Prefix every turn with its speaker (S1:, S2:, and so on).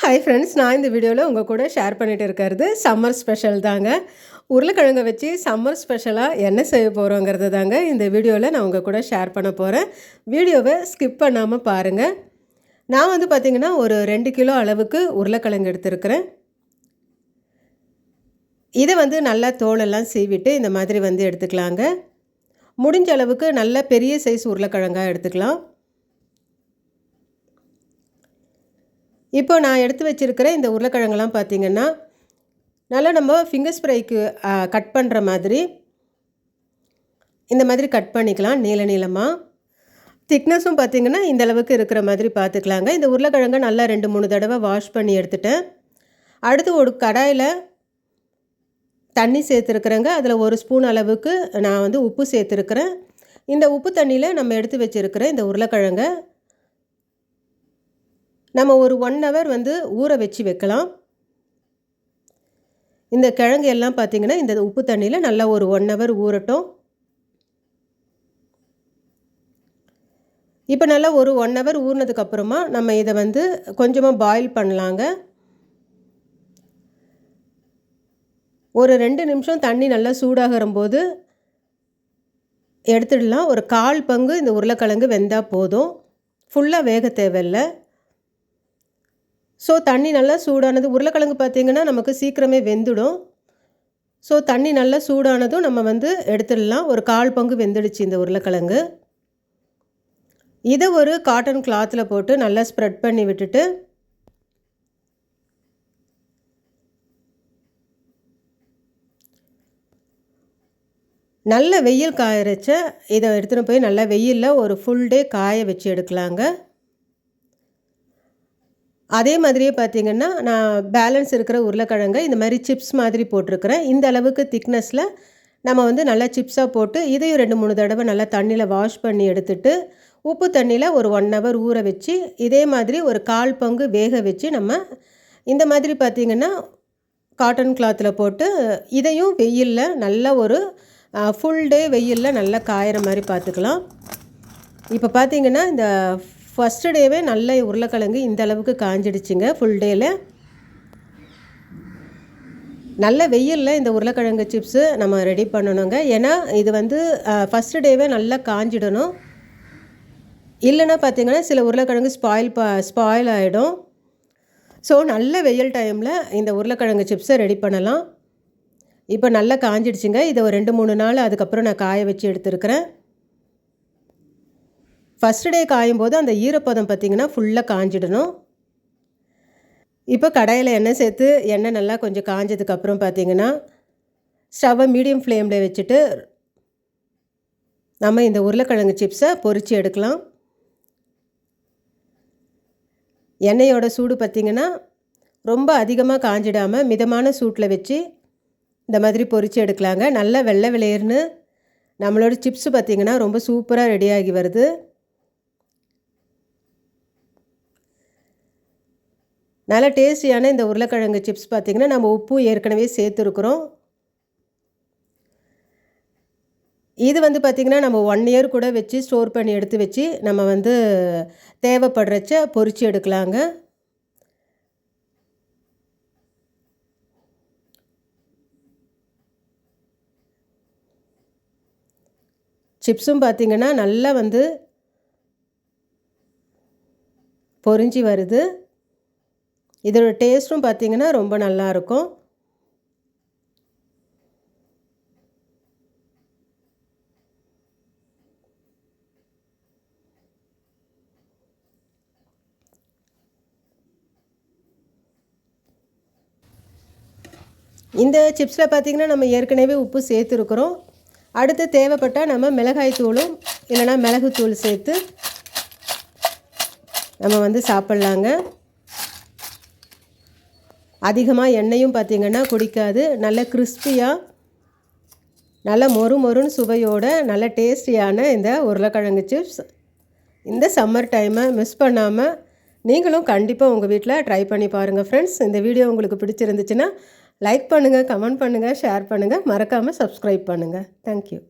S1: Hi friends, நான் இந்த வீடியோவில் உங்கள் கூட ஷேர் பண்ணிட்டு இருக்கிறது சம்மர் ஸ்பெஷல் தாங்க. உருளைக்கிழங்கை வச்சு சம்மர் ஸ்பெஷலாக என்ன செய்ய போகிறோங்கிறது தாங்க இந்த வீடியோவில் நான் உங்கள் கூட ஷேர் பண்ண போகிறேன். வீடியோவை ஸ்கிப் பண்ணாமல் பாருங்கள். நான் வந்து பார்த்திங்கன்னா ஒரு 2 கிலோ அளவுக்கு உருளைக்கிழங்கு எடுத்துருக்கிறேன். இதை வந்து நல்லா தோலெல்லாம் சீவிட்டு இந்த மாதிரி வந்து எடுத்துக்கலாங்க. முடிஞ்ச அளவுக்கு நல்ல பெரிய சைஸ் உருளைக்கிழங்காக எடுத்துக்கலாம். இப்போ நான் எடுத்து வச்சுருக்கிற இந்த உருளைக்கிழங்கெல்லாம் பார்த்திங்கன்னா நல்லா நம்ம ஃபிங்கர் ஸ்ப்ரைக்கு கட் பண்ணுற மாதிரி இந்த மாதிரி கட் பண்ணிக்கலாம். நீளமாக திக்னஸும் பார்த்திங்கன்னா இந்த அளவுக்கு இருக்கிற மாதிரி பார்த்துக்கலாங்க. இந்த உருளைக்கிழங்கை நல்லா 2-3 தடவை வாஷ் பண்ணி எடுத்துட்டேன். அடுத்து ஒரு கடாயில் தண்ணி சேர்த்துருக்குறேங்க. அதில் 1 ஸ்பூன் அளவுக்கு நான் வந்து உப்பு சேர்த்துருக்குறேன். இந்த உப்பு தண்ணியில் நம்ம எடுத்து வச்சுருக்கிற இந்த உருளைக்கிழங்கை நம்ம ஒரு 1 ஹவர் வந்து ஊற வச்சு வைக்கலாம். இந்த கிழங்கு எல்லாம் பார்த்திங்கன்னா இந்த உப்பு தண்ணியில் நல்லா ஒரு 1 ஹவர் ஊறட்டும். இப்போ நல்லா ஒரு 1 ஹவர் ஊறினதுக்கப்புறமா நம்ம இதை வந்து கொஞ்சமாக பாயில் பண்ணலாங்க. ஒரு 2 நிமிஷம் தண்ணி நல்லா சூடாகிற போது எடுத்துடலாம். ஒரு 1/4 பங்கு இந்த உருளைக்கிழங்கு வெந்தால் போதும், ஃபுல்லாக வேக தேவையில்லை. ஸோ தண்ணி நல்லா சூடானது, உருளைக்கிழங்கு பார்த்திங்கன்னா நமக்கு சீக்கிரமே வெந்துடும். ஸோ தண்ணி நல்லா சூடானதும் நம்ம வந்து எடுத்துடலாம். ஒரு 1/4 பங்கு வெந்துடுச்சு இந்த உருளைக்கிழங்கு. இதை ஒரு காட்டன் கிளாத்தில் போட்டு நல்லா ஸ்ப்ரெட் பண்ணி விட்டுட்டு நல்ல வெயில் காயறச்ச இதை எடுத்துகிட்டு போய் நல்லா வெயிலில் ஒரு ஃபுல் டே காய வச்சு எடுக்கலாங்க. அதே மாதிரியே பார்த்திங்கன்னா நான் பேலன்ஸ் இருக்கிற உருளைக்கிழங்கை இந்த மாதிரி சிப்ஸ் மாதிரி போட்டிருக்கிறேன். இந்த அளவுக்கு திக்னஸில் நம்ம வந்து நல்லா சிப்ஸாக போட்டு இதையும் 2-3 தடவை நல்லா தண்ணியில் வாஷ் பண்ணி எடுத்துட்டு உப்பு தண்ணியில் ஒரு 1 ஹவர் ஊற வச்சு இதே மாதிரி ஒரு 1/4 பங்கு வேக வச்சு நம்ம இந்த மாதிரி பார்த்திங்கன்னா காட்டன் கிளாத்தில் போட்டு இதையும் வெயிலில் நல்லா ஒரு ஃபுல் டே வெயிலில் நல்லா காயிற மாதிரி பார்த்துக்கலாம். இப்போ பார்த்திங்கன்னா இந்த ஃபஸ்ட்டு டேவே நல்ல உருளைக்கிழங்கு இந்த அளவுக்கு காஞ்சிடுச்சுங்க. ஃபுல் டேயில் நல்ல வெயிலில் இந்த உருளைக்கிழங்கு சிப்ஸு நம்ம ரெடி பண்ணணுங்க. ஏன்னா இது வந்து ஃபஸ்ட்டு டேவே நல்லா காஞ்சிடணும். இல்லைன்னா பார்த்திங்கன்னா சில உருளைக்கிழங்கு ஸ்பாயில் ஆகிடும். ஸோ நல்ல வெயில் டைமில் இந்த உருளைக்கிழங்கு சிப்ஸை ரெடி பண்ணலாம். இப்போ நல்லா காஞ்சிடுச்சுங்க. இதை ஒரு 2-3 நாள் அதுக்கப்புறம் நான் காய வச்சு எடுத்துருக்கிறேன். ஃபஸ்ட்டு டே காயும் போது அந்த ஈரப்பதம் பார்த்திங்கன்னா ஃபுல்லாக காஞ்சிடணும். இப்போ கடாயில் எண்ணெய் சேர்த்து எண்ணெய் நல்லா கொஞ்சம் காஞ்சதுக்கப்புறம் பார்த்திங்கன்னா ஸ்டவ்வை மீடியம் ஃப்ளேமில் வச்சுட்டு நம்ம இந்த உருளைக்கிழங்கு சிப்ஸை பொரித்து எடுக்கலாம். எண்ணெயோட சூடு பார்த்திங்கன்னா ரொம்ப அதிகமாக காஞ்சிடாமல் மிதமான சூட்டில் வச்சு இந்த மாதிரி பொரித்து எடுக்கலாங்க. நல்லா வெள்ளை வெளியேறுன்னு நம்மளோட சிப்ஸு பார்த்திங்கன்னா ரொம்ப சூப்பராக ரெடியாகி வருது. நல்லா டேஸ்டியான இந்த உருளைக்கிழங்கு சிப்ஸ் பார்த்திங்கன்னா நம்ம உப்பு ஏற்கனவே சேர்த்துருக்குறோம். இது வந்து பார்த்திங்கன்னா நம்ம 1 இயர் கூட வச்சு ஸ்டோர் பண்ணி எடுத்து வச்சு நம்ம வந்து தேவைப்படுறச்ச பொரித்து எடுக்கலாங்க. சிப்ஸும் பார்த்திங்கன்னா நல்லா வந்து பொரிஞ்சு வருது. இதோட டேஸ்ட்டும் பார்த்திங்கன்னா ரொம்ப நல்லாயிருக்கும். இந்த சிப்ஸில் பார்த்திங்கன்னா நம்ம ஏற்கனவே உப்பு சேர்த்துருக்குறோம். அடுத்து தேவைப்பட்டால் நம்ம மிளகாய் தூளும் இல்லைனா மிளகுத்தூள் சேர்த்து நம்ம வந்து சாப்பிட்லாங்க. அதிகமாக எண்ணெயும் பார்த்திங்கன்னா குடிக்காது. நல்ல கிறிஸ்பியாக நல்ல மொறுன்னு சுவையோட நல்ல டேஸ்டியான இந்த உருளைக்கிழங்கு சிப்ஸ் இந்த சம்மர் டைமை மிஸ் பண்ணாமல் நீங்களும் கண்டிப்பாக உங்கள் வீட்டில் ட்ரை பண்ணி பாருங்கள் ஃப்ரெண்ட்ஸ். இந்த வீடியோ உங்களுக்கு பிடிச்சிருந்துச்சுன்னா லைக் பண்ணுங்கள், கமெண்ட் பண்ணுங்கள், ஷேர் பண்ணுங்கள், மறக்காமல் சப்ஸ்கிரைப் பண்ணுங்கள். தேங்க்யூ.